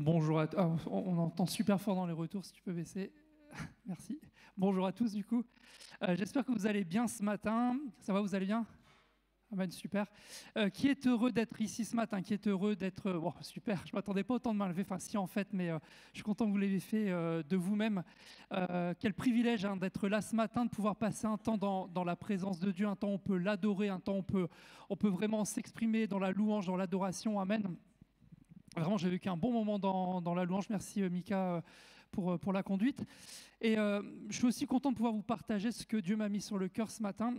Bonjour à tous. On entend super fort dans les retours, si tu peux baisser. Merci. Bonjour à tous, du coup. J'espère que vous allez bien ce matin. Ça va, vous allez bien? Ah ben, super. Qui est heureux d'être ici ce matin? Qui est heureux d'être... Bon, super, je ne m'attendais pas autant de main levée. Enfin, si, en fait, mais je suis content que vous l'ayez fait de vous-même. Quel privilège d'être là ce matin, de pouvoir passer un temps dans la présence de Dieu, un temps où on peut l'adorer, un temps où on peut vraiment s'exprimer dans la louange, dans l'adoration. Amen. Vraiment, j'ai vécu un bon moment dans la louange. Merci Mika pour la conduite. Et je suis aussi content de pouvoir vous partager ce que Dieu m'a mis sur le cœur ce matin.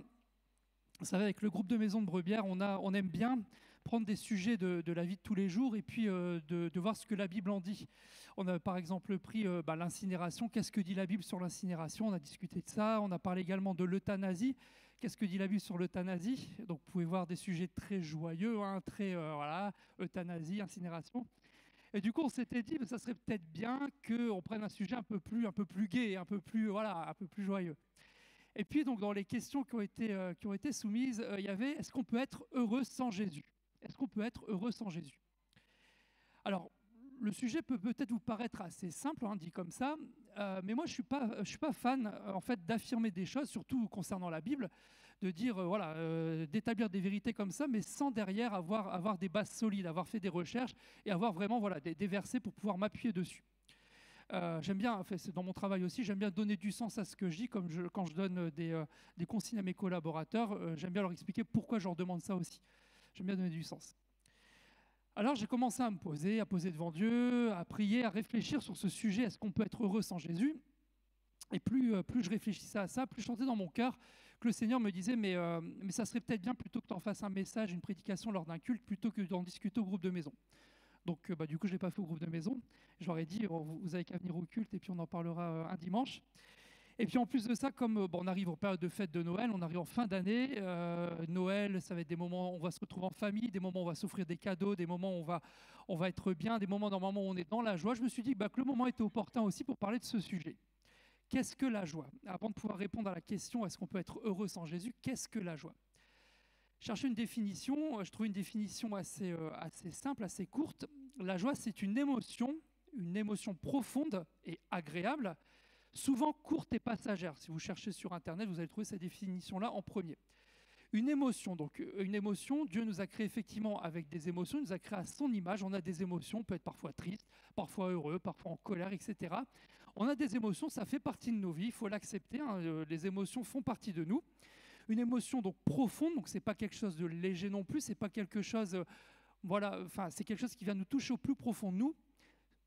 Vous savez, avec le groupe de Maison de Brebière, on aime bien prendre des sujets de la vie de tous les jours et puis de voir ce que la Bible en dit. On a par exemple pris l'incinération. Qu'est-ce que dit la Bible sur l'incinération? On a discuté de ça. On a parlé également de l'euthanasie. Qu'est-ce que dit la Bible sur l'euthanasie? Donc vous pouvez voir des sujets très joyeux, très voilà, euthanasie, incinération. Et du coup, on s'était dit que ça serait peut-être bien qu'on prenne un sujet un peu plus gai, un peu plus joyeux. Et puis, donc, dans les questions qui ont été soumises, il y avait: est-ce qu'on peut être heureux sans Jésus? Est-ce qu'on peut être heureux sans Jésus? Alors, le sujet peut peut-être vous paraître assez simple, dit comme ça, mais moi, je suis pas fan, en fait, d'affirmer des choses, surtout concernant la Bible, de dire, d'établir des vérités comme ça, mais sans derrière avoir des bases solides, avoir fait des recherches et avoir vraiment des versets pour pouvoir m'appuyer dessus. J'aime bien, en fait, c'est dans mon travail aussi, j'aime bien donner du sens à ce que je dis, quand je donne des consignes à mes collaborateurs, j'aime bien leur expliquer pourquoi je leur demande ça aussi. J'aime bien donner du sens. Alors j'ai commencé à me poser, à poser devant Dieu, à prier, à réfléchir sur ce sujet: est-ce qu'on peut être heureux sans Jésus? Et plus je réfléchissais à ça, plus je sentais dans mon cœur que le Seigneur me disait: mais ça serait peut-être bien, plutôt que tu en fasses un message, une prédication lors d'un culte, plutôt que d'en discuter au groupe de maison. Donc du coup, je ne l'ai pas fait au groupe de maison. Je leur ai dit: vous avez qu'à venir au culte et puis on en parlera un dimanche. Et puis en plus de ça, comme on arrive en période de fête de Noël, on arrive en fin d'année, Noël, ça va être des moments où on va se retrouver en famille, des moments où on va s'offrir des cadeaux, des moments où on va être bien, des moments normalement où on est dans la joie. Je me suis dit que le moment était opportun aussi pour parler de ce sujet. Qu'est-ce que la joie? Avant de pouvoir répondre à la question: est-ce qu'on peut être heureux sans Jésus? Qu'est-ce que la joie? Chercher une définition, je trouve une définition assez simple, assez courte. La joie, c'est une émotion profonde et agréable, souvent courte et passagère. Si vous cherchez sur Internet, vous allez trouver cette définition-là en premier. Une émotion, Dieu nous a créé effectivement avec des émotions, il nous a créé à son image. On a des émotions, on peut être parfois triste, parfois heureux, parfois en colère, etc. On a des émotions, ça fait partie de nos vies, il faut l'accepter, les émotions font partie de nous. Une émotion donc profonde, donc c'est pas quelque chose de léger non plus, c'est pas quelque chose, c'est quelque chose qui vient nous toucher au plus profond de nous,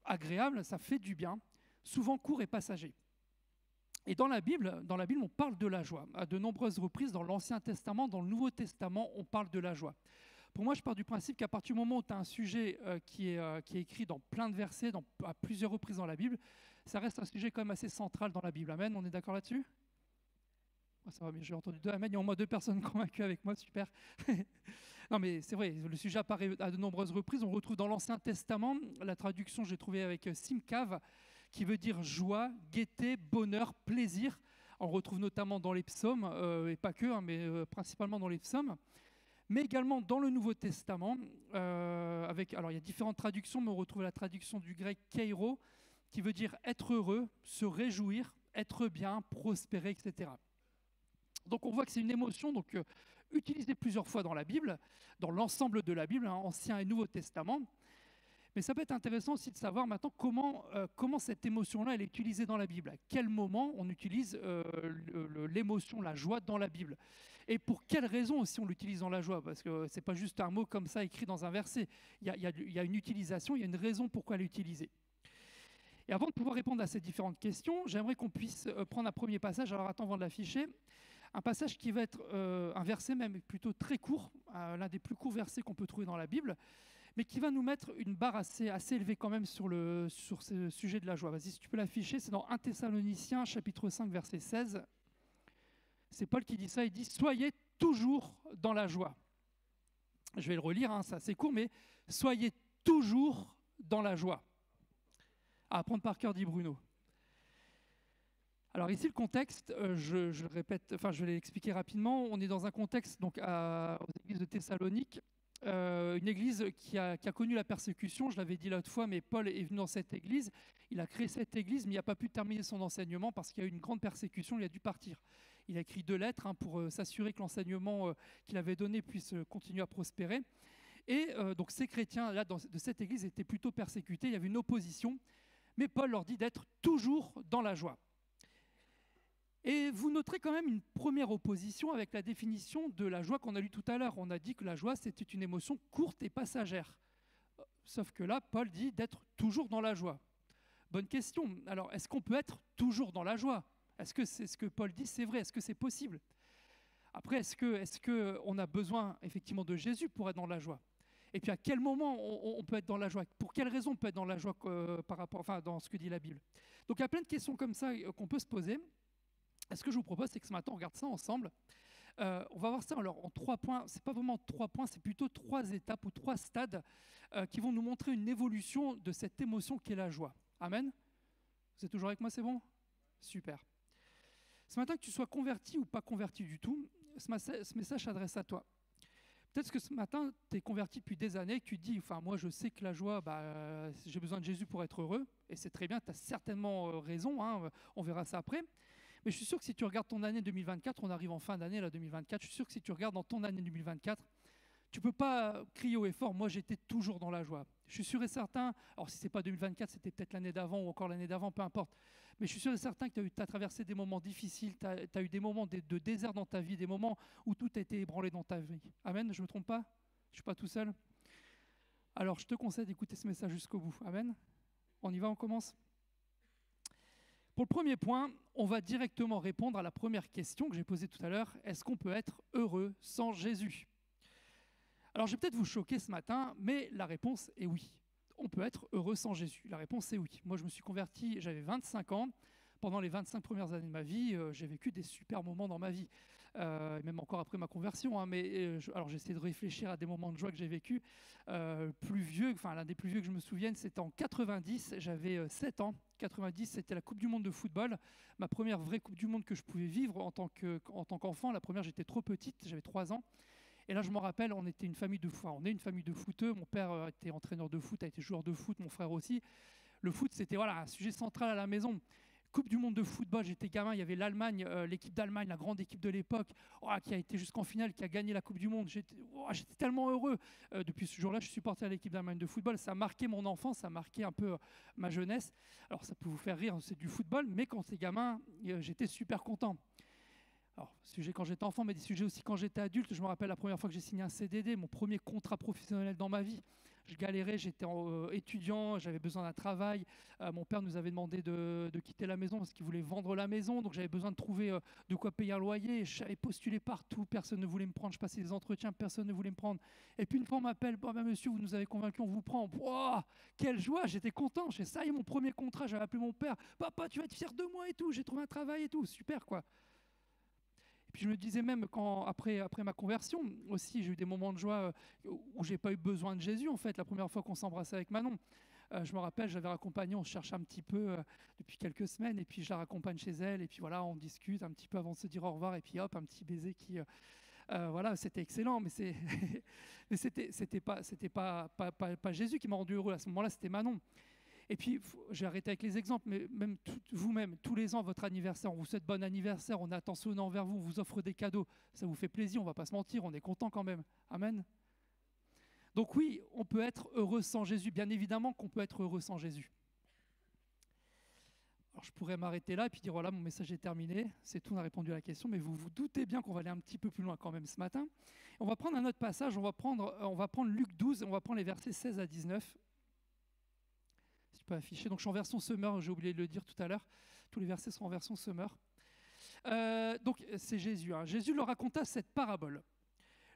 agréable, ça fait du bien, souvent court et passager. Et dans la Bible, on parle de la joie. À de nombreuses reprises, dans l'Ancien Testament, dans le Nouveau Testament, on parle de la joie. Pour moi, je pars du principe qu'à partir du moment où tu as un sujet qui est écrit dans plein de versets, à plusieurs reprises dans la Bible, ça reste un sujet quand même assez central dans la Bible. Amen, on est d'accord là-dessus? Ça va, mais j'ai entendu deux amen. Il y a au moins deux personnes convaincues avec moi, super. Non, mais c'est vrai, le sujet apparaît à de nombreuses reprises. On le retrouve dans l'Ancien Testament. La traduction, j'ai trouvé avec Simcav, qui veut dire joie, gaieté, bonheur, plaisir. On le retrouve notamment dans les psaumes, et pas que, mais principalement dans les psaumes. Mais également dans le Nouveau Testament. Alors, il y a différentes traductions, mais on retrouve la traduction du grec kairo, qui veut dire être heureux, se réjouir, être bien, prospérer, etc. Donc on voit que c'est une émotion utilisée plusieurs fois dans la Bible, dans l'ensemble de la Bible, Ancien et Nouveau Testament. Mais ça peut être intéressant aussi de savoir maintenant comment cette émotion-là elle est utilisée dans la Bible. À quel moment on utilise l'émotion, la joie dans la Bible? Et pour quelles raisons aussi on l'utilise dans la joie? Parce que ce n'est pas juste un mot comme ça écrit dans un verset. Il y a une utilisation, il y a une raison pourquoi elle est utilisée. Et avant de pouvoir répondre à ces différentes questions, j'aimerais qu'on puisse prendre un premier passage. Alors attends, avant de l'afficher, un passage qui va être un verset même plutôt très court, l'un des plus courts versets qu'on peut trouver dans la Bible, mais qui va nous mettre une barre assez élevée quand même sur ce sujet de la joie. Vas-y, si tu peux l'afficher, c'est dans 1 Thessaloniciens, chapitre 5, verset 16. C'est Paul qui dit ça, il dit: soyez toujours dans la joie. Je vais le relire, c'est assez court, mais soyez toujours dans la joie. À apprendre par cœur, dit Bruno. Alors ici, le contexte, je le répète, je vais l'expliquer rapidement. On est dans un contexte aux églises de Thessalonique, une église qui a connu la persécution. Je l'avais dit l'autre fois, mais Paul est venu dans cette église. Il a créé cette église, mais il n'a pas pu terminer son enseignement parce qu'il y a eu une grande persécution. Il a dû partir. Il a écrit 2 lettres pour s'assurer que l'enseignement qu'il avait donné puisse continuer à prospérer. Et donc ces chrétiens-là de cette église étaient plutôt persécutés. Il y avait une opposition. Mais Paul leur dit d'être toujours dans la joie. Et vous noterez quand même une première opposition avec la définition de la joie qu'on a lue tout à l'heure. On a dit que la joie, c'était une émotion courte et passagère. Sauf que là, Paul dit d'être toujours dans la joie. Bonne question. Alors, est-ce qu'on peut être toujours dans la joie? Est-ce que c'est ce que Paul dit, c'est vrai? Est-ce que c'est possible? Après, est-ce qu'on a besoin effectivement de Jésus pour être dans la joie? Et puis, à quel moment on peut être dans la joie? Pour quelle raison on peut être dans la joie dans ce que dit la Bible? Donc, il y a plein de questions comme ça qu'on peut se poser. Et ce que je vous propose, c'est que ce matin, on regarde ça ensemble. On va voir ça alors, en 3 points. Ce n'est pas vraiment 3 points, c'est plutôt 3 étapes ou 3 stades qui vont nous montrer une évolution de cette émotion qu'est la joie. Amen. Vous êtes toujours avec moi, c'est bon? Super. Ce matin, que tu sois converti ou pas converti du tout, ce message s'adresse à toi. Peut-être que ce matin, tu es converti depuis des années, que tu te dis, moi je sais que la joie, j'ai besoin de Jésus pour être heureux, et c'est très bien, tu as certainement raison, on verra ça après. Mais je suis sûr que si tu regardes ton année 2024, on arrive en fin d'année, là, 2024, je suis sûr que si tu regardes dans ton année 2024, tu ne peux pas crier haut et fort, moi j'étais toujours dans la joie. Je suis sûr et certain, alors si ce n'est pas 2024, c'était peut-être l'année d'avant ou encore l'année d'avant, peu importe. Mais je suis sûr et certain que tu as traversé des moments difficiles, tu as eu des moments de désert dans ta vie, des moments où tout a été ébranlé dans ta vie. Amen, je ne me trompe pas? Je ne suis pas tout seul? Alors je te conseille d'écouter ce message jusqu'au bout. Amen. On y va, on commence? Pour le premier point, on va directement répondre à la première question que j'ai posée tout à l'heure. Est-ce qu'on peut être heureux sans Jésus? Alors, je vais peut-être vous choquer ce matin, mais la réponse est oui. On peut être heureux sans Jésus. La réponse est oui. Moi, je me suis converti, j'avais 25 ans. Pendant les 25 premières années de ma vie, j'ai vécu des super moments dans ma vie, même encore après ma conversion. Alors, j'ai essayé de réfléchir à des moments de joie que j'ai vécu. L'un des plus vieux que je me souvienne, c'était en 90. J'avais 7 ans. 90, c'était la Coupe du Monde de football. Ma première vraie Coupe du Monde que je pouvais vivre en tant qu'enfant. La première, j'étais trop petite, j'avais 3 ans. Et là, je me rappelle, on est une famille de footeux. Mon père était entraîneur de foot, a été joueur de foot, mon frère aussi. Le foot, c'était un sujet central à la maison. Coupe du monde de football, j'étais gamin, il y avait l'Allemagne, l'équipe d'Allemagne, la grande équipe de l'époque, qui a été jusqu'en finale, qui a gagné la Coupe du Monde. J'étais tellement heureux. Depuis ce jour-là, je suis supporter à l'équipe d'Allemagne de football. Ça a marqué mon enfance, ça a marqué un peu ma jeunesse. Alors, ça peut vous faire rire, c'est du football, mais quand c'est gamin, j'étais super content. Alors, sujet quand j'étais enfant, mais des sujets aussi quand j'étais adulte. Je me rappelle la première fois que j'ai signé un CDD, mon premier contrat professionnel dans ma vie. Je galérais, j'étais étudiant, j'avais besoin d'un travail. Mon père nous avait demandé de quitter la maison parce qu'il voulait vendre la maison. Donc j'avais besoin de trouver de quoi payer un loyer. J'avais postulé partout, personne ne voulait me prendre. Je passais des entretiens, personne ne voulait me prendre. Et puis une fois on m'appelle, monsieur, vous nous avez convaincus, on vous prend. Wow, quelle joie, j'étais content. Ça y est, mon premier contrat, j'avais appelé mon père. Papa, tu vas être fier de moi et tout, j'ai trouvé un travail et tout, super quoi. Puis je me disais même après ma conversion aussi, j'ai eu des moments de joie où j'ai pas eu besoin de Jésus en fait. La première fois qu'on s'embrassait avec Manon, je me rappelle, j'avais raccompagné, on se cherchait un petit peu depuis quelques semaines, et puis je la raccompagne chez elle, et puis voilà, on discute un petit peu avant de se dire au revoir, et puis hop, un petit baiser qui, c'était excellent, mais c'était pas Jésus qui m'a rendu heureux à ce moment-là, c'était Manon. Et puis, j'ai arrêté avec les exemples, mais même vous-même, tous les ans, votre anniversaire, on vous souhaite bon anniversaire, on est attentionnant envers vous, on vous offre des cadeaux, ça vous fait plaisir, on ne va pas se mentir, on est content quand même. Amen. Donc oui, on peut être heureux sans Jésus, bien évidemment qu'on peut être heureux sans Jésus. Alors je pourrais m'arrêter là et puis dire voilà, mon message est terminé, c'est tout, on a répondu à la question, mais vous vous doutez bien qu'on va aller un petit peu plus loin quand même ce matin. On va prendre un autre passage, on va prendre Luc 12, on va prendre les versets 16 à 19. Si tu peux afficher. Donc je suis en version Summer, j'ai oublié de le dire tout à l'heure. Tous les versets sont en version Summer. Donc c'est Jésus. Jésus leur raconta cette parabole.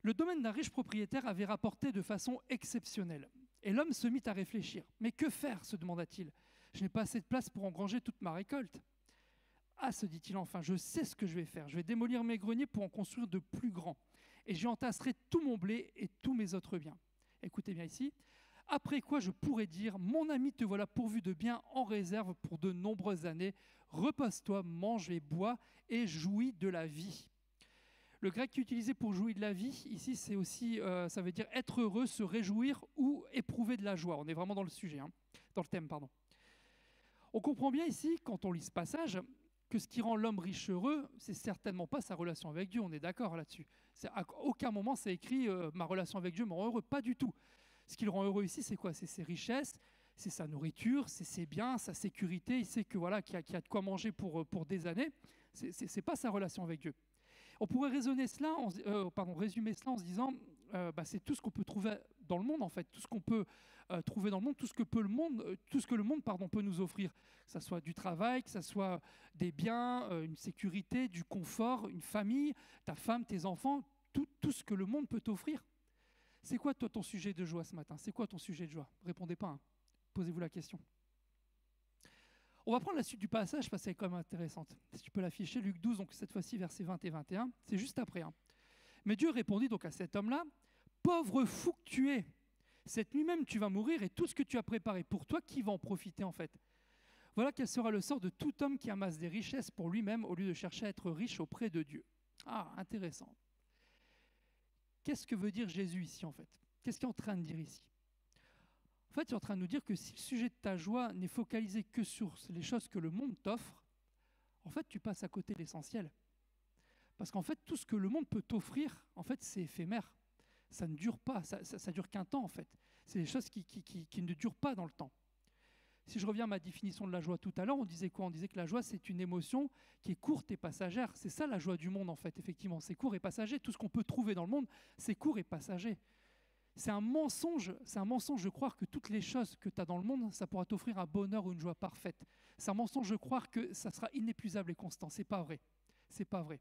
Le domaine d'un riche propriétaire avait rapporté de façon exceptionnelle. Et l'homme se mit à réfléchir. Mais que faire, se demanda-t-il. Je n'ai pas assez de place pour engranger toute ma récolte. Ah, se dit-il enfin, je sais ce que je vais faire. Je vais démolir mes greniers pour en construire de plus grands. Et j'y entasserai tout mon blé et tous mes autres biens. Écoutez bien ici. Après quoi je pourrais dire, mon ami, te voilà pourvu de biens en réserve pour de nombreuses années. Repose-toi, mange et bois et jouis de la vie. Le grec qui est utilisé pour jouir de la vie, ici, c'est aussi, ça veut dire être heureux, se réjouir ou éprouver de la joie. On est vraiment dans le sujet, hein, dans le thème, pardon. On comprend bien ici, quand on lit ce passage, que ce qui rend l'homme riche heureux, c'est certainement pas sa relation avec Dieu, on est d'accord là-dessus. À aucun moment c'est écrit ma relation avec Dieu me rend heureux, pas du tout. Ce qui le rend heureux ici, c'est quoi? C'est ses richesses, c'est sa nourriture, c'est ses biens, sa sécurité. Il sait que voilà qu'il y a de quoi manger pour des années. C'est pas sa relation avec Dieu. On pourrait résumer cela en se disant c'est tout ce qu'on peut trouver dans le monde en fait, tout ce qu'on peut trouver dans le monde, tout ce que le monde peut nous offrir, que ce soit du travail, que ce soit des biens, une sécurité, du confort, une famille, ta femme, tes enfants, tout ce que le monde peut t'offrir. C'est quoi toi ton sujet de joie ce matin? C'est quoi ton sujet de joie? Répondez pas, hein. Posez-vous la question. On va prendre la suite du passage parce qu'elle est quand même intéressante. Si tu peux l'afficher, Luc 12, donc cette fois-ci versets 20 et 21, c'est juste après. Hein. Mais Dieu répondit donc à cet homme-là, « Pauvre fou que tu es, cette nuit même tu vas mourir et tout ce que tu as préparé pour toi, qui va en profiter en fait? Voilà quel sera le sort de tout homme qui amasse des richesses pour lui-même au lieu de chercher à être riche auprès de Dieu. » Ah, intéressant. Qu'est-ce que veut dire Jésus ici en fait? Qu'est-ce qu'il est en train de dire ici? En fait, il est en train de nous dire que si le sujet de ta joie n'est focalisé que sur les choses que le monde t'offre, en fait, tu passes à côté de l'essentiel. Parce qu'en fait, tout ce que le monde peut t'offrir, en fait, c'est éphémère. Ça ne dure pas, ça dure qu'un temps, en fait. C'est des choses qui ne durent pas dans le temps. Si je reviens à ma définition de la joie tout à l'heure, on disait quoi? On disait que la joie, c'est une émotion qui est courte et passagère. C'est ça la joie du monde, en fait, effectivement. C'est court et passager. Tout ce qu'on peut trouver dans le monde, c'est court et passager. C'est un mensonge de croire que toutes les choses que tu as dans le monde, ça pourra t'offrir un bonheur ou une joie parfaite. C'est un mensonge de croire que ça sera inépuisable et constant. C'est pas vrai. C'est pas vrai.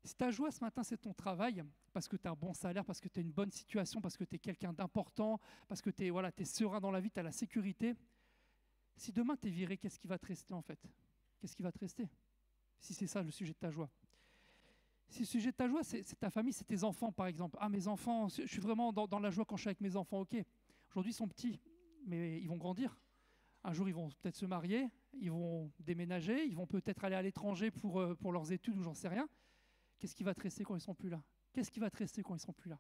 Si ta joie ce matin, c'est ton travail, parce que tu as un bon salaire, parce que tu as une bonne situation, parce que tu es quelqu'un d'important, parce que tu es serein dans la vie, tu as la sécurité, si demain tu es viré, qu'est-ce qui va te rester en fait? Qu'est-ce qui va te rester? Si c'est ça le sujet de ta joie. Si le sujet de ta joie, c'est ta famille, c'est tes enfants par exemple. Ah, mes enfants, je suis vraiment dans la joie quand je suis avec mes enfants, ok. Aujourd'hui, ils sont petits, mais ils vont grandir. Un jour, ils vont peut-être se marier, ils vont déménager, ils vont peut-être aller à l'étranger pour leurs études ou j'en sais rien. Qu'est-ce qui va te rester quand ils ne sont plus là? Qu'est-ce qui va te rester quand ils ne sont plus là?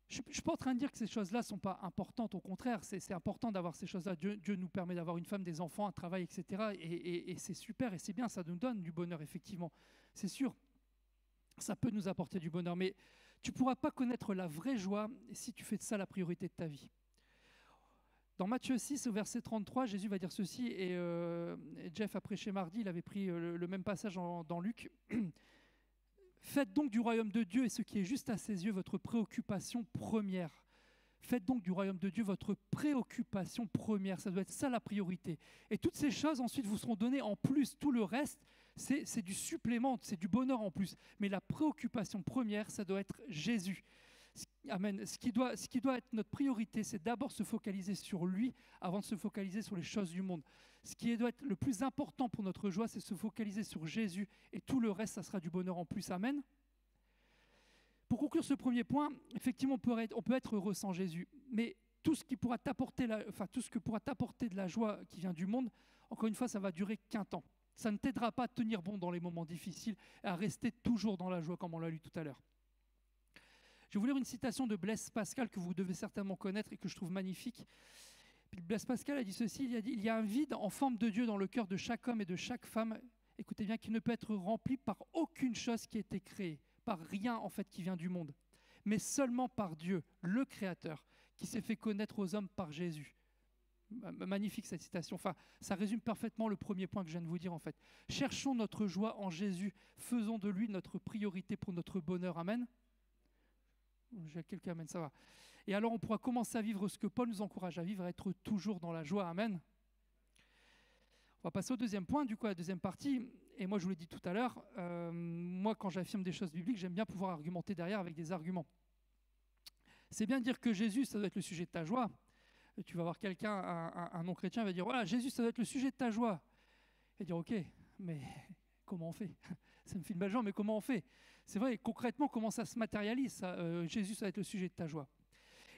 Je ne suis pas en train de dire que ces choses-là ne sont pas importantes, au contraire, c'est important d'avoir ces choses-là. Dieu nous permet d'avoir une femme, des enfants, un travail, etc. Et c'est super et c'est bien, ça nous donne du bonheur, effectivement. C'est sûr, ça peut nous apporter du bonheur, mais tu ne pourras pas connaître la vraie joie si tu fais de ça la priorité de ta vie. Dans Matthieu 6, au verset 33, Jésus va dire ceci, et Jeff a prêché mardi, il avait pris le même passage dans Luc. Faites donc du royaume de Dieu et ce qui est juste à ses yeux votre préoccupation première. Faites donc du royaume de Dieu votre préoccupation première. Ça doit être ça la priorité. Et toutes ces choses ensuite vous seront données en plus. Tout le reste, c'est du supplément, c'est du bonheur en plus. Mais la préoccupation première, ça doit être Jésus. Amen. Ce qui doit être notre priorité, c'est d'abord se focaliser sur lui avant de se focaliser sur les choses du monde. Ce qui doit être le plus important pour notre joie, c'est se focaliser sur Jésus et tout le reste, ça sera du bonheur en plus. Amen. Pour conclure ce premier point, effectivement, on peut être heureux sans Jésus, mais tout ce que pourra t'apporter de la joie qui vient du monde, encore une fois, ça va durer qu'un temps. Ça ne t'aidera pas à tenir bon dans les moments difficiles et à rester toujours dans la joie, comme on l'a lu tout à l'heure. Je vais vous lire une citation de Blaise Pascal que vous devez certainement connaître et que je trouve magnifique. Blaise Pascal a dit ceci, il y a un vide en forme de Dieu dans le cœur de chaque homme et de chaque femme, écoutez bien, qui ne peut être rempli par aucune chose qui a été créée, par rien en fait qui vient du monde, mais seulement par Dieu, le Créateur, qui s'est fait connaître aux hommes par Jésus. Magnifique cette citation, enfin, ça résume parfaitement le premier point que je viens de vous dire en fait. Cherchons notre joie en Jésus, faisons de lui notre priorité pour notre bonheur, amen. J'ai quelqu'un, amen, ça va. Et alors on pourra commencer à vivre ce que Paul nous encourage à vivre, à être toujours dans la joie, amen. On va passer au deuxième point, du coup, à la deuxième partie. Et moi, je vous l'ai dit tout à l'heure, moi, quand j'affirme des choses bibliques, j'aime bien pouvoir argumenter derrière avec des arguments. C'est bien de dire que Jésus, ça doit être le sujet de ta joie. Tu vas voir quelqu'un, un non-chrétien, va dire, voilà, Jésus, ça doit être le sujet de ta joie. Et dire, ok, mais comment on fait? Ça me fait une belle joie, mais comment on fait? C'est vrai, concrètement, comment ça se matérialise ça, Jésus, ça va être le sujet de ta joie.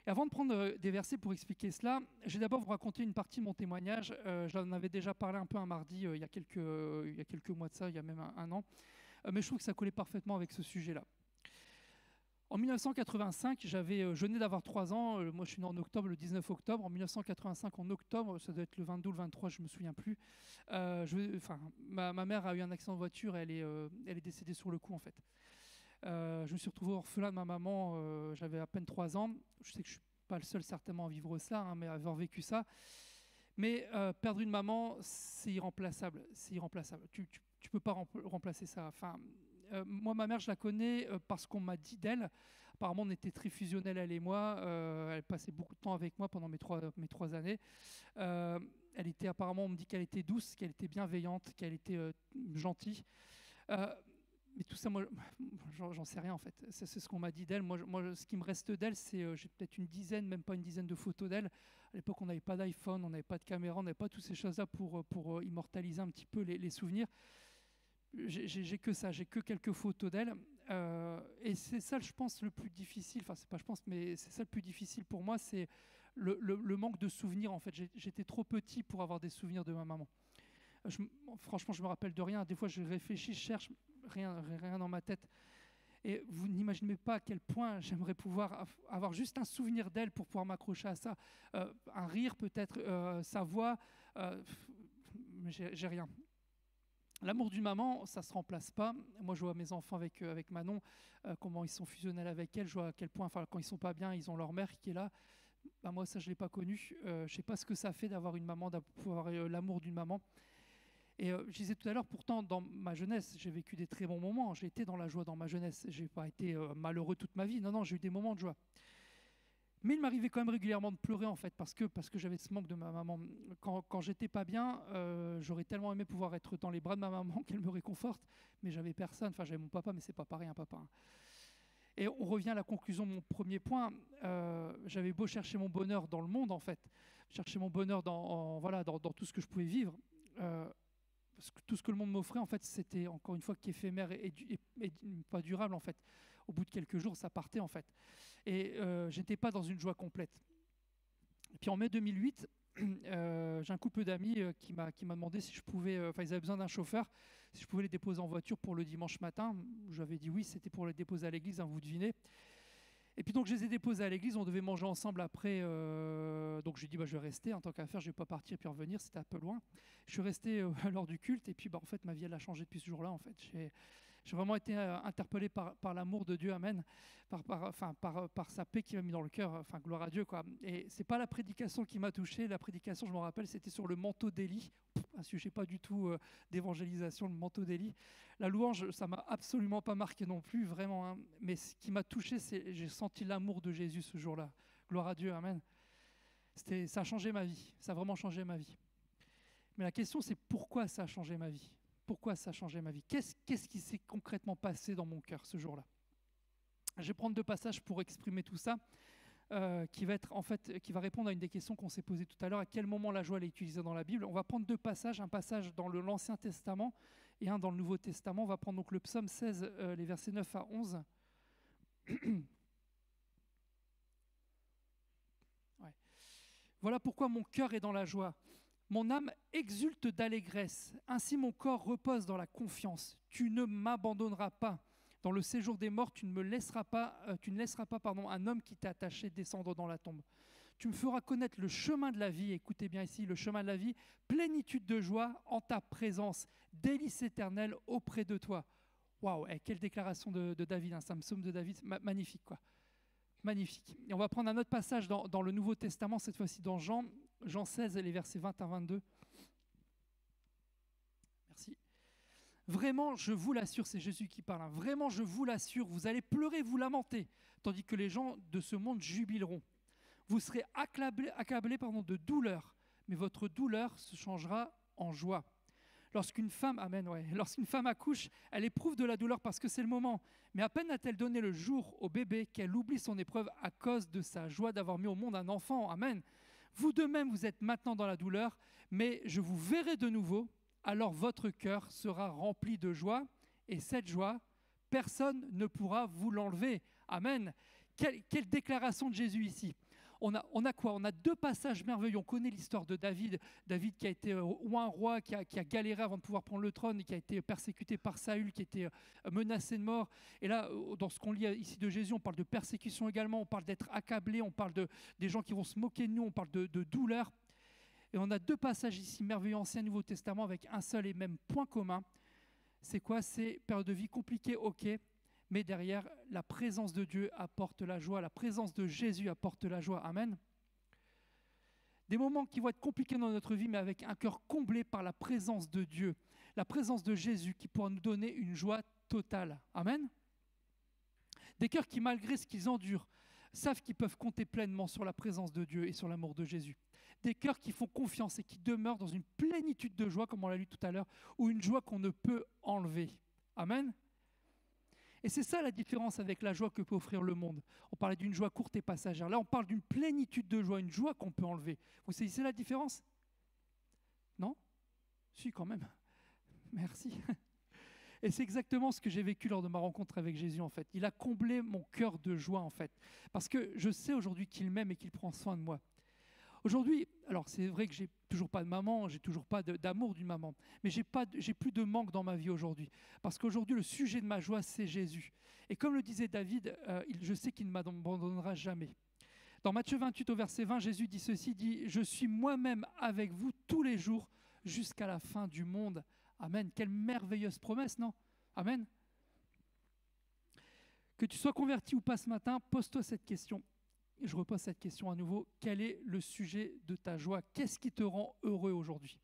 Et avant de prendre des versets pour expliquer cela, je vais d'abord vous raconter une partie de mon témoignage. J'en avais déjà parlé un peu un mardi, il y a quelques mois de ça, il y a même un an. mais je trouve que ça collait parfaitement avec ce sujet-là. En 1985, je venais d'avoir 3 ans, moi je suis né en octobre, le 19 octobre. En 1985, en octobre, ça doit être le 22 ou le 23, je ne me souviens plus, ma mère a eu un accident de voiture et elle est décédée sur le coup en fait. Je me suis retrouvé orphelin de ma maman, j'avais à peine 3 ans. Je sais que je ne suis pas le seul certainement à vivre ça, mais à avoir vécu ça. Mais perdre une maman, c'est irremplaçable. C'est irremplaçable. Tu ne peux pas remplacer ça. Enfin, moi, ma mère, je la connais parce qu'on m'a dit d'elle. Apparemment, on était très fusionnels, elle et moi. Elle passait beaucoup de temps avec moi pendant mes 3 années. Apparemment, on me dit qu'elle était douce, qu'elle était bienveillante, qu'elle était gentille. Mais tout ça, moi, j'en sais rien en fait. C'est ce qu'on m'a dit d'elle. Moi, ce qui me reste d'elle, j'ai peut-être une dizaine, même pas une dizaine de photos d'elle. À l'époque, on n'avait pas d'iPhone, on n'avait pas de caméra, on n'avait pas toutes ces choses-là pour immortaliser un petit peu les souvenirs. J'ai que ça, j'ai que quelques photos d'elle. Et c'est ça, je pense, le plus difficile. Enfin, c'est pas je pense, mais c'est ça le plus difficile pour moi, c'est le manque de souvenirs en fait. J'étais trop petit pour avoir des souvenirs de ma maman. Franchement, je me rappelle de rien. Des fois, je réfléchis, je cherche, rien dans ma tête. Et vous n'imaginez pas à quel point j'aimerais pouvoir avoir juste un souvenir d'elle pour pouvoir m'accrocher à ça. Un rire peut-être, sa voix, mais j'ai rien. L'amour d'une maman, ça ne se remplace pas. Moi, je vois mes enfants avec Manon, comment ils sont fusionnels avec elle. Je vois à quel point, quand ils ne sont pas bien, ils ont leur mère qui est là. Moi, ça, je ne l'ai pas connu. Je ne sais pas ce que ça fait d'avoir une maman, d'avoir l'amour d'une maman. Et je disais tout à l'heure, pourtant, dans ma jeunesse, j'ai vécu des très bons moments. J'ai été dans la joie dans ma jeunesse. Je n'ai pas été malheureux toute ma vie. Non, j'ai eu des moments de joie. Mais il m'arrivait quand même régulièrement de pleurer, en fait, parce que j'avais ce manque de ma maman. Quand j'étais pas bien, j'aurais tellement aimé pouvoir être dans les bras de ma maman, qu'elle me réconforte, mais j'avais personne. Enfin, j'avais mon papa, mais c'est pas pareil, un papa. Et on revient à la conclusion de mon premier point. J'avais beau chercher mon bonheur dans le monde, en fait, chercher mon bonheur dans tout ce que je pouvais vivre. Parce que tout ce que le monde m'offrait, en fait, c'était encore une fois qu'éphémère et pas durable, en fait. Au bout de quelques jours, ça partait, en fait. Et je n'étais pas dans une joie complète. Et puis en mai 2008, j'ai un couple d'amis qui m'a demandé si je pouvais, ils avaient besoin d'un chauffeur, si je pouvais les déposer en voiture pour le dimanche matin. J'avais dit oui, c'était pour les déposer à l'église, vous devinez. Et puis donc je les ai déposés à l'église, on devait manger ensemble après, donc j'ai dit je vais rester, en tant qu'affaire, je ne vais pas partir puis revenir, c'était un peu loin. Je suis resté lors du culte et puis en fait ma vie elle a changé depuis ce jour-là en fait. J'ai vraiment été interpellé par l'amour de Dieu, amen, par sa paix qui m'a mis dans le cœur, gloire à Dieu quoi. Et c'est pas la prédication qui m'a touché, la prédication je me rappelle c'était sur le manteau d'Élie, un sujet pas du tout d'évangélisation, le manteau d'Élie. La louange, ça m'a absolument pas marqué non plus, vraiment. Hein. Mais ce qui m'a touché, c'est j'ai senti l'amour de Jésus ce jour-là. Gloire à Dieu, amen. Ça a changé ma vie, ça a vraiment changé ma vie. Mais la question, c'est pourquoi ça a changé ma vie? Pourquoi ça a changé ma vie? Qu'est-ce qui s'est concrètement passé dans mon cœur ce jour-là? Je vais prendre 2 passages pour exprimer tout ça, qui va répondre à une des questions qu'on s'est posées tout à l'heure. À quel moment la joie elle est utilisée dans la Bible? On va prendre 2 passages, un passage dans l'Ancien Testament et un dans le Nouveau Testament. On va prendre donc le psaume 16, les versets 9 à 11. Ouais. Voilà pourquoi mon cœur est dans la joie. Mon âme exulte d'allégresse. Ainsi mon corps repose dans la confiance. Tu ne m'abandonneras pas. Dans le séjour des morts, tu ne laisseras pas un homme qui t'est attaché descendre dans la tombe. Tu me feras connaître le chemin de la vie, écoutez bien ici, le chemin de la vie, plénitude de joie en ta présence, délices éternelles auprès de toi. Waouh, quelle déclaration de David, c'est un psaume de David, magnifique quoi. Magnifique. Et on va prendre un autre passage dans le Nouveau Testament, cette fois-ci dans Jean 16, les versets 20 à 22. Merci. Vraiment, je vous l'assure, c'est Jésus qui parle, hein. Vraiment, je vous l'assure, vous allez pleurer, vous lamenter, tandis que les gens de ce monde jubileront. Vous serez accablés de douleur, mais votre douleur se changera en joie. Lorsqu'une femme accouche, elle éprouve de la douleur parce que c'est le moment. Mais à peine a-t-elle donné le jour au bébé qu'elle oublie son épreuve à cause de sa joie d'avoir mis au monde un enfant. Amen. Vous de même, vous êtes maintenant dans la douleur, mais je vous verrai de nouveau. Alors votre cœur sera rempli de joie. Et cette joie, personne ne pourra vous l'enlever. Amen. Quelle déclaration de Jésus ici. On a quoi? On a deux passages merveilleux. On connaît l'histoire de David. David qui a été un roi, qui a galéré avant de pouvoir prendre le trône, et qui a été persécuté par Saül, qui était menacé de mort. Et là, dans ce qu'on lit ici de Jésus, on parle de persécution également, on parle d'être accablé, on parle des gens qui vont se moquer de nous, on parle de douleur. Et on a deux passages ici merveilleux, Ancien et Nouveau Testament, avec un seul et même point commun. C'est quoi? C'est période de vie compliquée, ok, mais derrière, la présence de Dieu apporte la joie, la présence de Jésus apporte la joie. Amen. Des moments qui vont être compliqués dans notre vie, mais avec un cœur comblé par la présence de Dieu, la présence de Jésus qui pourra nous donner une joie totale. Amen. Des cœurs qui, malgré ce qu'ils endurent, savent qu'ils peuvent compter pleinement sur la présence de Dieu et sur l'amour de Jésus. Des cœurs qui font confiance et qui demeurent dans une plénitude de joie, comme on l'a lu tout à l'heure, ou une joie qu'on ne peut enlever. Amen. Et c'est ça la différence avec la joie que peut offrir le monde. On parlait d'une joie courte et passagère. Là, on parle d'une plénitude de joie, une joie qu'on peut enlever. Vous saisissez la différence? Non? Si, quand même. Merci. Et c'est exactement ce que j'ai vécu lors de ma rencontre avec Jésus, en fait. Il a comblé mon cœur de joie, en fait. Parce que je sais aujourd'hui qu'il m'aime et qu'il prend soin de moi. Aujourd'hui, alors c'est vrai que j'ai toujours pas de maman, j'ai toujours pas d'amour d'une maman, mais j'ai plus de manque dans ma vie aujourd'hui. Parce qu'aujourd'hui, le sujet de ma joie, c'est Jésus. Et comme le disait David, je sais qu'il ne m'abandonnera jamais. Dans Matthieu 28 au verset 20, Jésus dit ceci, dit « Je suis moi-même avec vous tous les jours jusqu'à la fin du monde. » Amen. Quelle merveilleuse promesse, non? Amen. Que tu sois converti ou pas ce matin, pose-toi cette question. Et je repose cette question à nouveau. Quel est le sujet de ta joie? Qu'est-ce qui te rend heureux aujourd'hui?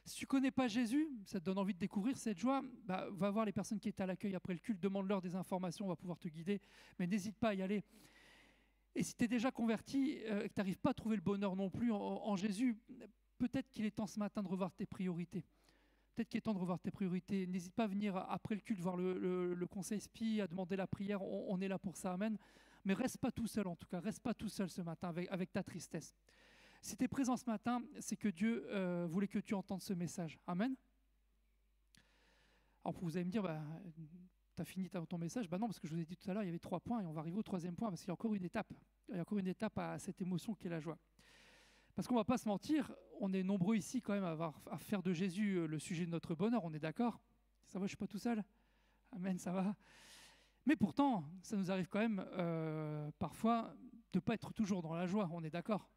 Si tu ne connais pas Jésus, ça te donne envie de découvrir cette joie, va voir les personnes qui étaient à l'accueil après le culte, demande-leur des informations, on va pouvoir te guider, mais n'hésite pas à y aller. Et si tu es déjà converti et que tu n'arrives pas à trouver le bonheur non plus en Jésus, peut-être qu'il est temps ce matin de revoir tes priorités. Peut-être qu'il est temps de revoir tes priorités. N'hésite pas à venir après le culte voir le conseil SPI, à demander la prière, on est là pour ça, amen. Mais reste pas tout seul en tout cas, reste pas tout seul ce matin avec ta tristesse. Si tu es présent ce matin, c'est que Dieu voulait que tu entendes ce message. Amen. Alors vous allez me dire, tu as fini ton message? Non, parce que je vous ai dit tout à l'heure, il y avait 3 points et on va arriver au 3e point parce qu'il y a encore une étape. Il y a encore une étape à cette émotion qui est la joie. Parce qu'on ne va pas se mentir, on est nombreux ici quand même à faire de Jésus le sujet de notre bonheur, on est d'accord? Ça va, je ne suis pas tout seul? Amen, ça va. Mais pourtant, ça nous arrive quand même parfois de ne pas être toujours dans la joie, on est d'accord?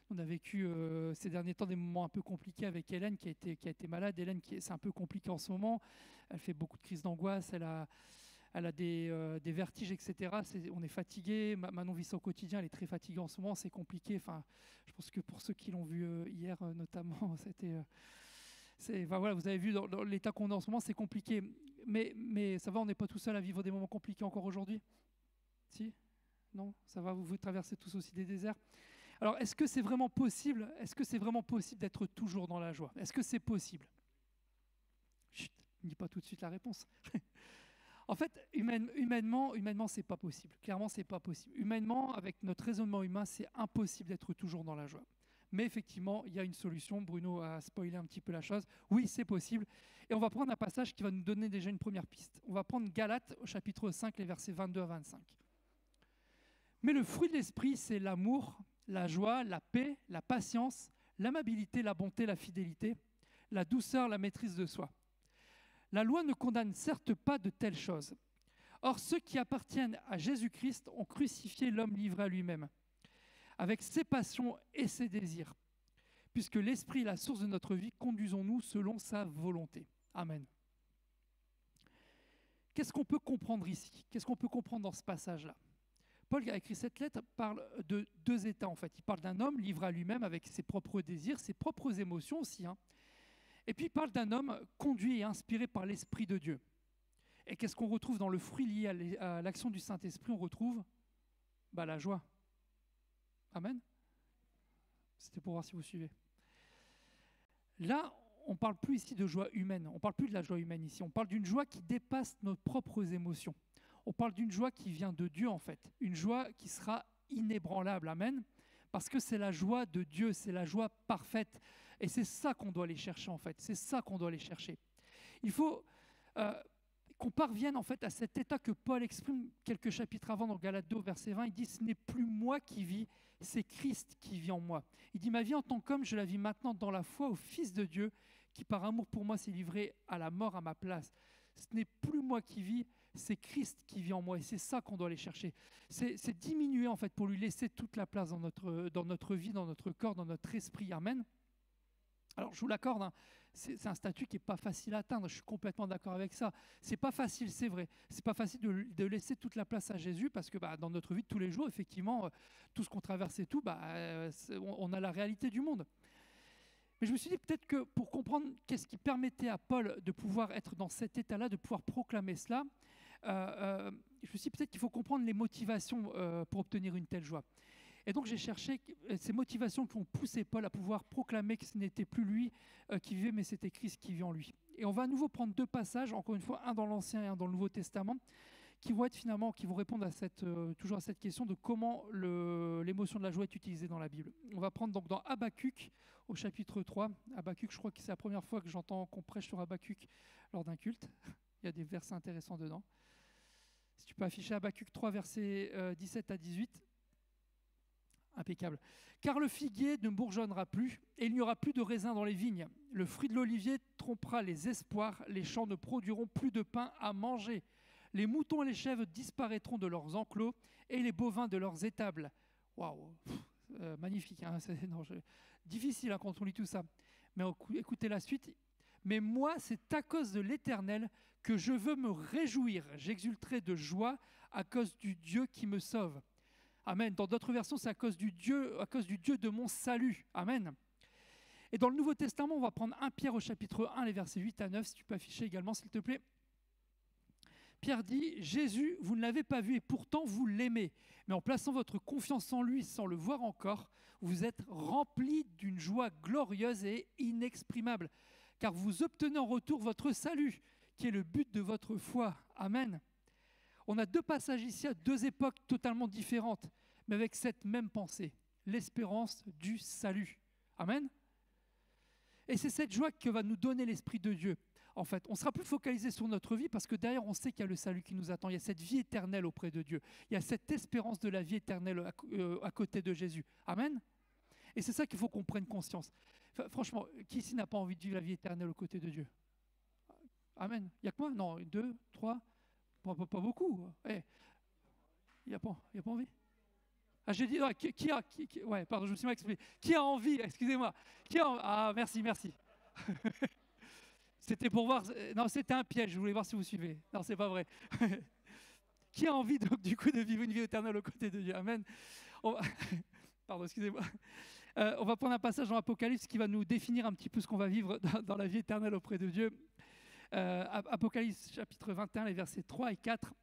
On a vécu ces derniers temps des moments un peu compliqués avec Hélène qui a été malade. Hélène, c'est un peu compliqué en ce moment, elle fait beaucoup de crises d'angoisse, elle a des vertiges, etc. On est fatigué, Manon vit ça au quotidien, elle est très fatiguée en ce moment, c'est compliqué. Enfin, je pense que pour ceux qui l'ont vu hier notamment, voilà, vous avez vu dans l'état qu'on est en ce moment, c'est compliqué. Mais ça va, on n'est pas tout seul à vivre des moments compliqués encore aujourd'hui? Si? Non? Ça va, vous traversez tous aussi des déserts? Alors, est-ce que c'est vraiment possible d'être toujours dans la joie? Est-ce que c'est possible? Chut, ne dis pas tout de suite la réponse. En fait, humainement, c'est pas possible. Clairement, c'est pas possible. Humainement, avec notre raisonnement humain, c'est impossible d'être toujours dans la joie. Mais effectivement, il y a une solution. Bruno a spoilé un petit peu la chose. Oui, c'est possible. Et on va prendre un passage qui va nous donner déjà une première piste. On va prendre Galates au chapitre 5, les versets 22 à 25. Mais le fruit de l'esprit, c'est l'amour, la joie, la paix, la patience, l'amabilité, la bonté, la fidélité, la douceur, la maîtrise de soi. La loi ne condamne certes pas de telles choses. Or, ceux qui appartiennent à Jésus-Christ ont crucifié l'homme livré à lui-même, avec ses passions et ses désirs. Puisque l'Esprit est la source de notre vie, conduisons-nous selon sa volonté. Amen. Qu'est-ce qu'on peut comprendre ici? Qu'est-ce qu'on peut comprendre dans ce passage-là? Paul qui a écrit cette lettre parle de 2 états en fait. Il parle d'un homme livré à lui-même avec ses propres désirs, ses propres émotions aussi. Et puis il parle d'un homme conduit et inspiré par l'Esprit de Dieu. Et qu'est-ce qu'on retrouve dans le fruit lié à l'action du Saint-Esprit? On retrouve la joie. Amen. C'était pour voir si vous suivez. Là, on ne parle plus ici de joie humaine. On ne parle plus de la joie humaine ici. On parle d'une joie qui dépasse nos propres émotions. On parle d'une joie qui vient de Dieu en fait. Une joie qui sera inébranlable. Amen. Parce que c'est la joie de Dieu, c'est la joie parfaite. Et c'est ça qu'on doit aller chercher en fait. C'est ça qu'on doit aller chercher. Il faut qu'on parvienne en fait à cet état que Paul exprime quelques chapitres avant dans Galates 2, verset 20. Il dit « Ce n'est plus moi qui vis, c'est Christ qui vit en moi. Il dit, ma vie en tant qu'homme, je la vis maintenant dans la foi au Fils de Dieu, qui par amour pour moi s'est livré à la mort à ma place. Ce n'est plus moi qui vis, c'est Christ qui vit en moi. Et c'est ça qu'on doit aller chercher. C'est diminuer en fait pour lui laisser toute la place dans notre vie, dans notre corps, dans notre esprit. Amen. Alors, je vous l'accorde, hein, c'est un statut qui n'est pas facile à atteindre. Je suis complètement d'accord avec ça. C'est pas facile, c'est vrai. C'est pas facile de laisser toute la place à Jésus parce que dans notre vie de tous les jours, effectivement, tout ce qu'on traverse et tout, on a la réalité du monde. Mais je me suis dit peut-être que pour comprendre qu'est-ce qui permettait à Paul de pouvoir être dans cet état-là, de pouvoir proclamer cela, je me suis dit peut-être qu'il faut comprendre les motivations pour obtenir une telle joie. Et donc j'ai cherché ces motivations qui ont poussé Paul à pouvoir proclamer que ce n'était plus lui qui vivait, mais c'était Christ qui vit en lui. Et on va à nouveau prendre deux passages, encore une fois, un dans l'Ancien et un dans le Nouveau Testament, qui vont répondre à toujours à cette question de comment l'émotion de la joie est utilisée dans la Bible. On va prendre donc dans Habakkuk, au chapitre 3. Habakkuk, je crois que c'est la première fois que j'entends qu'on prêche sur Habakkuk lors d'un culte. Il y a des versets intéressants dedans. Si tu peux afficher Habakkuk 3, versets 17 à 18. Impeccable. Car le figuier ne bourgeonnera plus, et il n'y aura plus de raisin dans les vignes. Le fruit de l'olivier trompera les espoirs, les champs ne produiront plus de pain à manger. Les moutons et les chèvres disparaîtront de leurs enclos, et les bovins de leurs étables. Waouh, magnifique, hein, difficile hein, quand on lit tout ça. Mais écoutez la suite. Mais moi, c'est à cause de l'Éternel que je veux me réjouir. J'exulterai de joie à cause du Dieu qui me sauve. Amen. Dans d'autres versions, c'est à cause du Dieu de mon salut. Amen. Et dans le Nouveau Testament, on va prendre 1 Pierre au chapitre 1, les versets 8 à 9, si tu peux afficher également, s'il te plaît. Pierre dit, Jésus, vous ne l'avez pas vu et pourtant vous l'aimez. Mais en plaçant votre confiance en lui sans le voir encore, vous êtes remplis d'une joie glorieuse et inexprimable, car vous obtenez en retour votre salut, qui est le but de votre foi. Amen. On a deux passages ici à deux époques totalement différentes, mais avec cette même pensée, l'espérance du salut. Amen. Et c'est cette joie que va nous donner l'Esprit de Dieu. En fait, on sera plus focalisé sur notre vie parce que derrière, on sait qu'il y a le salut qui nous attend. Il y a cette vie éternelle auprès de Dieu. Il y a cette espérance de la vie éternelle à côté de Jésus. Amen. Et c'est ça qu'il faut qu'on prenne conscience. Franchement, qui ici n'a pas envie de vivre la vie éternelle aux côtés de Dieu? Amen. Il y a que moi? Non, 2, 3... Pas beaucoup. Il n'y a pas envie. Ah, j'ai dit, ouais, pardon, je me suis mal expliqué. Qui a envie, excusez-moi. Ah, merci. C'était pour voir, non, c'était un piège, je voulais voir si vous suivez. Non, c'est pas vrai. Qui a envie, donc, du coup, de vivre une vie éternelle aux côtés de Dieu? Amen. Pardon, excusez-moi. On va prendre un passage dans Apocalypse qui va nous définir un petit peu ce qu'on va vivre dans la vie éternelle auprès de Dieu. Apocalypse chapitre 21, les versets 3 et 4.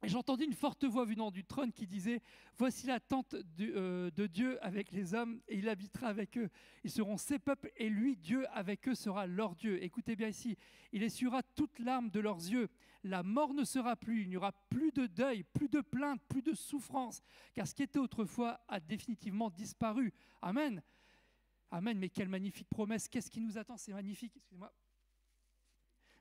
Et j'entendis une forte voix venant du trône qui disait « Voici la tente de Dieu avec les hommes, et il habitera avec eux. Ils seront ses peuples, et lui, Dieu, avec eux, sera leur Dieu. » Écoutez bien ici, « Il essuiera toute larme de leurs yeux. La mort ne sera plus, il n'y aura plus de deuil, plus de plainte, plus de souffrance, car ce qui était autrefois a définitivement disparu. » Amen. Amen, mais quelle magnifique promesse. Qu'est-ce qui nous attend? C'est magnifique. Excusez-moi.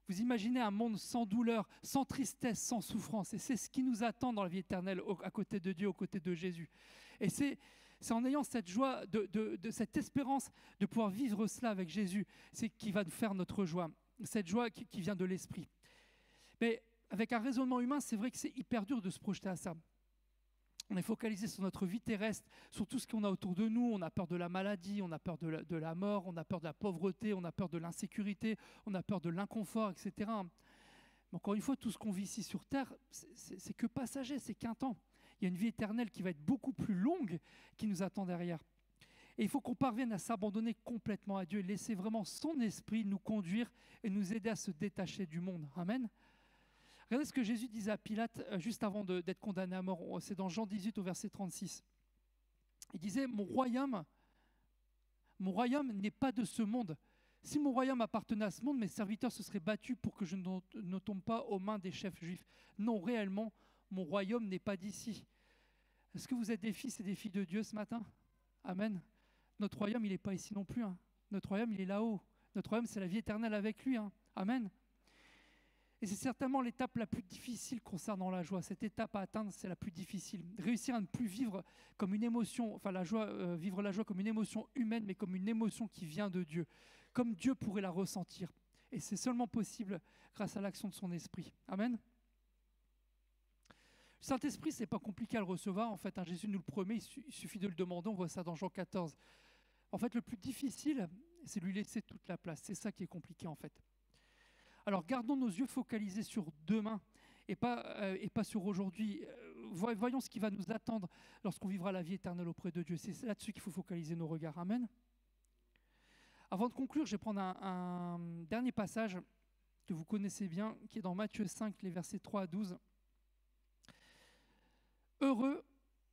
Vous imaginez un monde sans douleur, sans tristesse, sans souffrance. Et c'est ce qui nous attend dans la vie éternelle, à côté de Dieu, aux côtés de Jésus. Et c'est en ayant cette joie, de cette espérance de pouvoir vivre cela avec Jésus, c'est qui va nous faire notre joie. Cette joie qui vient de l'esprit. Mais avec un raisonnement humain, c'est vrai que c'est hyper dur de se projeter à ça. On est focalisé sur notre vie terrestre, sur tout ce qu'on a autour de nous. On a peur de la maladie, on a peur de la mort, on a peur de la pauvreté, on a peur de l'insécurité, on a peur de l'inconfort, etc. Mais encore une fois, tout ce qu'on vit ici sur Terre, c'est que passager, c'est qu'un temps. Il y a une vie éternelle qui va être beaucoup plus longue qui nous attend derrière. Et il faut qu'on parvienne à s'abandonner complètement à Dieu et laisser vraiment son esprit nous conduire et nous aider à se détacher du monde. Amen. Regardez ce que Jésus disait à Pilate juste avant d'être condamné à mort. C'est dans Jean 18 au verset 36. Il disait, mon royaume n'est pas de ce monde. Si mon royaume appartenait à ce monde, mes serviteurs se seraient battus pour que je ne tombe pas aux mains des chefs juifs. Non, réellement, mon royaume n'est pas d'ici. Est-ce que vous êtes des fils et des filles de Dieu ce matin? Amen. Notre royaume, il n'est pas ici non plus. Hein. Notre royaume, il est là-haut. Notre royaume, c'est la vie éternelle avec lui. Hein. Amen. Et c'est certainement l'étape la plus difficile concernant la joie. Cette étape à atteindre, c'est la plus difficile. Réussir à ne plus vivre comme une émotion, enfin la joie, vivre la joie comme une émotion humaine, mais comme une émotion qui vient de Dieu, comme Dieu pourrait la ressentir. Et c'est seulement possible grâce à l'action de son esprit. Amen. Le Saint-Esprit, ce n'est pas compliqué à le recevoir. En fait, Jésus nous le promet, il suffit de le demander. On voit ça dans Jean 14. En fait, le plus difficile, c'est de lui laisser toute la place. C'est ça qui est compliqué, en fait. Alors, gardons nos yeux focalisés sur demain et pas sur aujourd'hui. Voyons ce qui va nous attendre lorsqu'on vivra la vie éternelle auprès de Dieu. C'est là-dessus qu'il faut focaliser nos regards. Amen. Avant de conclure, je vais prendre un dernier passage que vous connaissez bien, qui est dans Matthieu 5, les versets 3 à 12.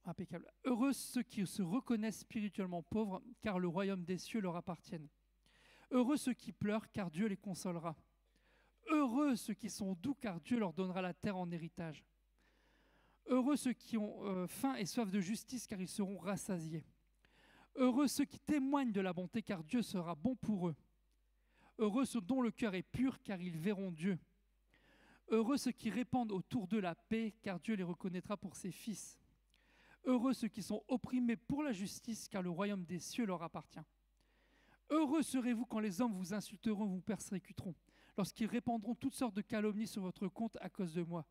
Impeccable. Heureux ceux qui se reconnaissent spirituellement pauvres, car le royaume des cieux leur appartient. Heureux ceux qui pleurent, car Dieu les consolera. Heureux ceux qui sont doux, car Dieu leur donnera la terre en héritage. Heureux ceux qui ont faim et soif de justice, car ils seront rassasiés. Heureux ceux qui témoignent de la bonté, car Dieu sera bon pour eux. Heureux ceux dont le cœur est pur, car ils verront Dieu. Heureux ceux qui répandent autour d'eux la paix, car Dieu les reconnaîtra pour ses fils. Heureux ceux qui sont opprimés pour la justice, car le royaume des cieux leur appartient. Heureux serez-vous quand les hommes vous insulteront, vous persécuteront, lorsqu'ils répandront toutes sortes de calomnies sur votre compte à cause de moi.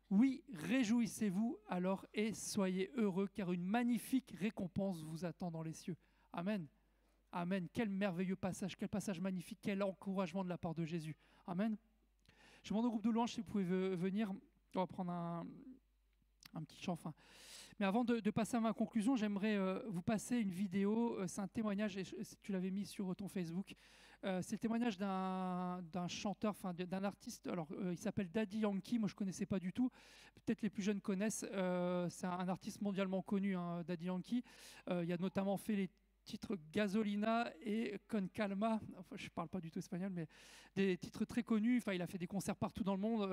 Oui, réjouissez-vous alors et soyez heureux, car une magnifique récompense vous attend dans les cieux. Amen. Amen. Quel merveilleux passage, quel passage magnifique, quel encouragement de la part de Jésus. Amen. Je demande au groupe de louanges si vous pouvez venir. On va prendre un petit chant. Mais avant de passer à ma conclusion, j'aimerais vous passer une vidéo. C'est un témoignage, et tu l'avais mis sur ton Facebook. C'est le témoignage d'un chanteur, d'un artiste. Alors, il s'appelle Daddy Yankee. Moi, je ne connaissais pas du tout. Peut-être les plus jeunes connaissent. C'est un artiste mondialement connu, hein, Daddy Yankee. Il a notamment fait les titres Gasolina et Con Calma. Enfin, je ne parle pas du tout espagnol, mais des titres très connus. Enfin, il a fait des concerts partout dans le monde.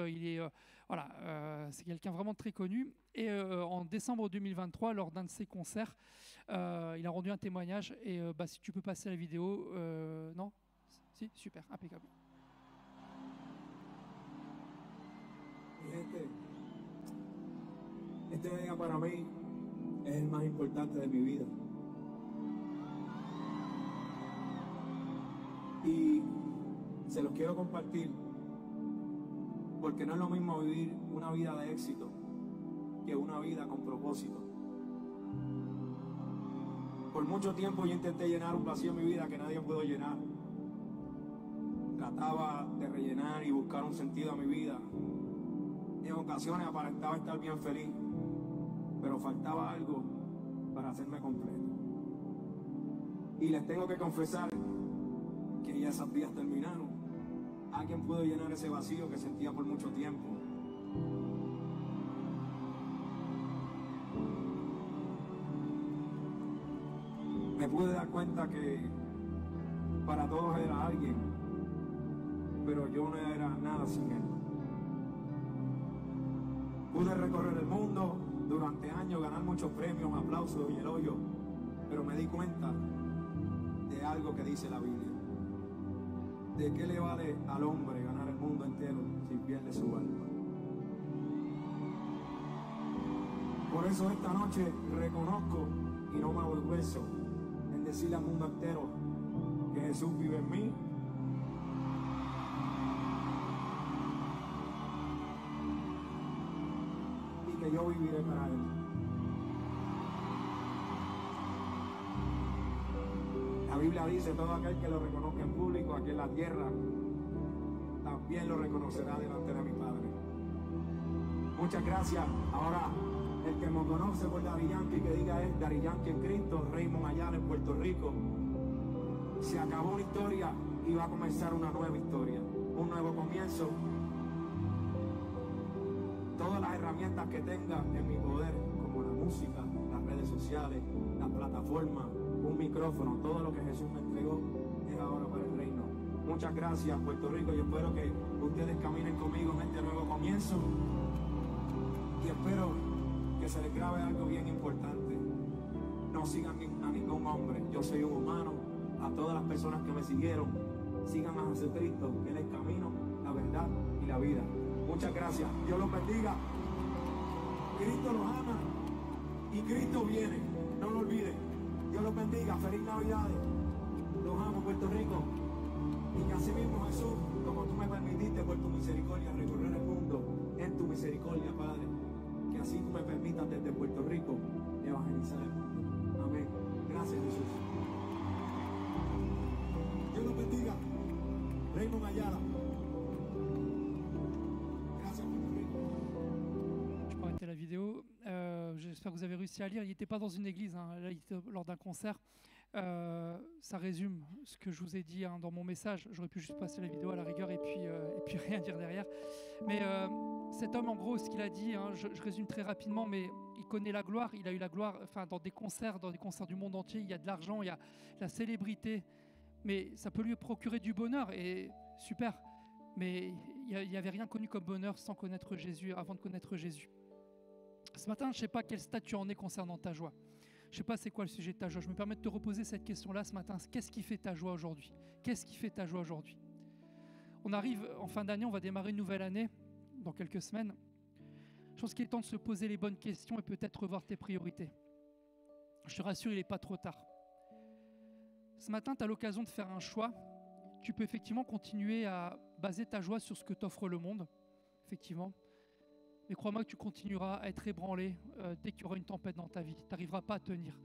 C'est quelqu'un vraiment très connu. Et en décembre 2023, lors d'un de ses concerts, il a rendu un témoignage. Et si tu peux passer la vidéo, non ? Si, super, impeccable. Este día para mí es el más importante de mi vida. Y se los quiero compartir porque no es lo mismo vivir una vida de éxito que una vida con propósito. Por mucho tiempo yo intenté llenar un vacío en mi vida que nadie pudo llenar. Trataba de rellenar y buscar un sentido a mi vida. En ocasiones aparentaba estar bien feliz, pero faltaba algo para hacerme completo. Y les tengo que confesar que ya esos días terminaron. Alguien pudo llenar ese vacío que sentía por mucho tiempo. Me pude dar cuenta que para todos era alguien, pero yo no era nada sin él. Pude recorrer el mundo durante años, ganar muchos premios, aplausos y elogios, pero me di cuenta de algo que dice la Biblia. ¿De qué le vale al hombre ganar el mundo entero si pierde su alma? Por eso esta noche reconozco y no me avergüenzo en decirle al mundo entero que Jesús vive en mí. Y que yo viviré para Él. La Biblia dice, todo aquel que lo reconozca en público aquí en la tierra, también lo reconocerá delante de mi Padre. Muchas gracias. Ahora, el que me conoce por Daddy Yankee, que diga es Daddy Yankee en Cristo, Raymond Ayala en Puerto Rico. Se acabó una historia y va a comenzar una nueva historia, un nuevo comienzo. Todas las herramientas que tenga en mi poder, como la música, las redes sociales, las plataformas, un micrófono, todo lo que Jesús me entregó es ahora para el reino. Muchas gracias, Puerto Rico, y espero que ustedes caminen conmigo en este nuevo comienzo. Y espero que se les grabe algo bien importante. No sigan a ningún hombre, yo soy un humano. A todas las personas que me siguieron, sigan a Jesucristo, que Él es el camino, la verdad y y la vida. Muchas gracias. Dios los bendiga. Cristo los ama y Cristo viene. No lo olviden. Dios los bendiga. Feliz Navidad. Los amo, Puerto Rico. Y que así mismo, Jesús, como tú me permitiste por tu misericordia recorrer el mundo, en tu misericordia, Padre, que así tú me permitas desde Puerto Rico evangelizar el mundo. Amén. Gracias, Jesús. Dios los bendiga. Raymond Ayala. Gracias, Puerto Rico. Je peux arrêter la vidéo. J'espère que vous avez réussi à lire. Il n'était pas dans une église, hein. Là, il était lors d'un concert. Ça résume ce que je vous ai dit, hein, dans mon message. J'aurais pu juste passer la vidéo à la rigueur et puis rien dire derrière. Mais cet homme, en gros, ce qu'il a dit, hein, je résume très rapidement, mais il connaît la gloire. Il a eu la gloire, enfin, dans des concerts du monde entier. Il y a de l'argent, il y a la célébrité, mais ça peut lui procurer du bonheur, et super. Mais il n'y avait rien connu comme bonheur sans connaître Jésus, avant de connaître Jésus. Ce matin, je ne sais pas quel statut en est concernant ta joie. Je ne sais pas c'est quoi le sujet de ta joie. Je me permets de te reposer cette question-là ce matin. Qu'est-ce qui fait ta joie aujourd'hui? Qu'est-ce qui fait ta joie aujourd'hui? On arrive en fin d'année, on va démarrer une nouvelle année dans quelques semaines. Je pense qu'il est temps de se poser les bonnes questions et peut-être revoir tes priorités. Je te rassure, il n'est pas trop tard. Ce matin, tu as l'occasion de faire un choix. Tu peux effectivement continuer à baser ta joie sur ce que t'offre le monde, effectivement. Mais crois-moi que tu continueras à être ébranlé dès qu'il y aura une tempête dans ta vie. Tu n'arriveras pas à tenir.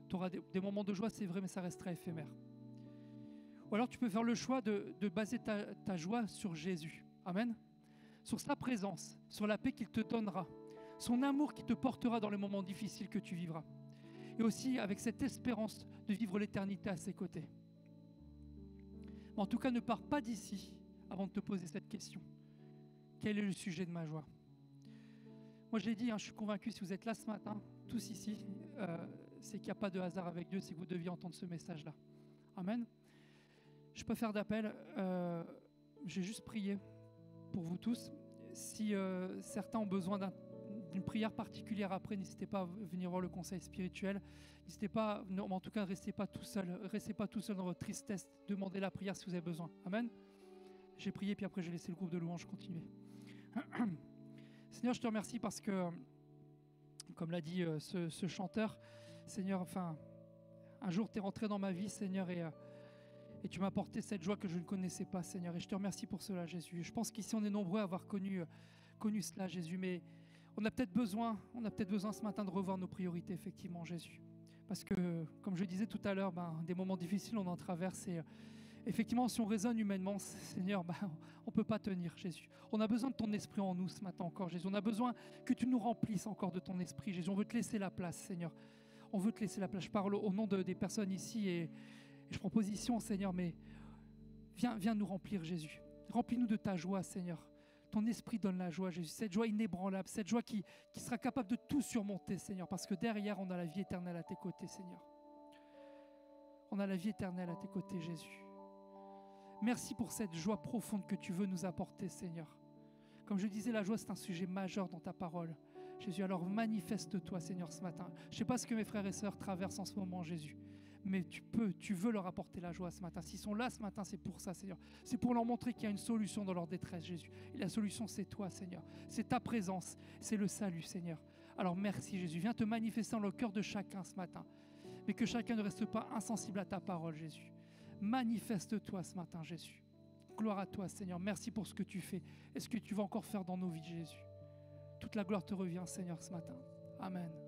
Tu auras des moments de joie, c'est vrai, mais ça restera éphémère. Ou alors tu peux faire le choix de baser ta joie sur Jésus. Amen. Sur sa présence, sur la paix qu'il te donnera, son amour qui te portera dans les moments difficiles que tu vivras. Et aussi avec cette espérance de vivre l'éternité à ses côtés. Mais en tout cas, ne pars pas d'ici avant de te poser cette question. Quel est le sujet de ma joie? Moi, je l'ai dit, hein, je suis convaincu, si vous êtes là ce matin, tous ici, c'est qu'il n'y a pas de hasard avec Dieu, c'est que vous deviez entendre ce message-là. Amen. Je peux faire d'appel. J'ai juste prié pour vous tous. Si certains ont besoin d'une prière particulière après, n'hésitez pas à venir voir le conseil spirituel. N'hésitez pas, non, mais en tout cas, restez pas tout seul. Restez pas tout seul dans votre tristesse. Demandez la prière si vous avez besoin. Amen. J'ai prié, puis après j'ai laissé le groupe de louanges continuer. Seigneur, je te remercie parce que, comme l'a dit ce chanteur, Seigneur, enfin, un jour tu es rentré dans ma vie, Seigneur, et tu m'as apporté cette joie que je ne connaissais pas, Seigneur. Et je te remercie pour cela, Jésus. Je pense qu'ici on est nombreux à avoir connu cela, Jésus, mais on a peut-être besoin ce matin de revoir nos priorités, effectivement, Jésus. Parce que, comme je disais tout à l'heure, des moments difficiles, on en traverse. Et effectivement, si on raisonne humainement, Seigneur, on ne peut pas tenir, Jésus. On a besoin de ton esprit en nous ce matin encore, Jésus. On a besoin que tu nous remplisses encore de ton esprit, Jésus. On veut te laisser la place, Seigneur. On veut te laisser la place. Je parle au nom des personnes ici et je prends position, Seigneur, mais viens nous remplir, Jésus. Remplis-nous de ta joie, Seigneur. Ton esprit donne la joie, Jésus. Cette joie inébranlable, cette joie qui sera capable de tout surmonter, Seigneur, parce que derrière, on a la vie éternelle à tes côtés, Seigneur. On a la vie éternelle à tes côtés, Jésus. Merci pour cette joie profonde que tu veux nous apporter, Seigneur. Comme je disais, la joie, c'est un sujet majeur dans ta parole. Jésus, alors manifeste-toi, Seigneur, ce matin. Je ne sais pas ce que mes frères et sœurs traversent en ce moment, Jésus, mais tu veux leur apporter la joie ce matin. S'ils sont là ce matin, c'est pour ça, Seigneur. C'est pour leur montrer qu'il y a une solution dans leur détresse, Jésus. Et la solution, c'est toi, Seigneur. C'est ta présence, c'est le salut, Seigneur. Alors merci, Jésus. Viens te manifester dans le cœur de chacun ce matin. Mais que chacun ne reste pas insensible à ta parole, Jésus. Manifeste-toi ce matin, Jésus. Gloire à toi, Seigneur. Merci pour ce que tu fais et ce que tu vas encore faire dans nos vies, Jésus. Toute la gloire te revient, Seigneur, ce matin. Amen.